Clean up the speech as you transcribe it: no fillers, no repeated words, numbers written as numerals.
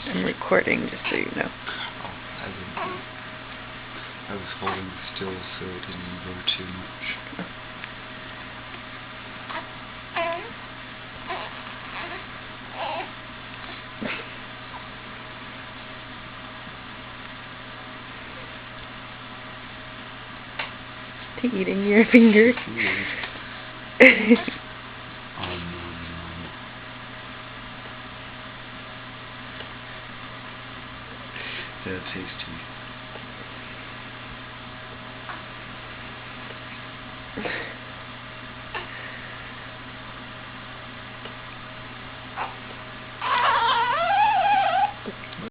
I'm recording, just so you know. Oh, I was holding still so it didn't go too much. Eating your finger. They're tasty.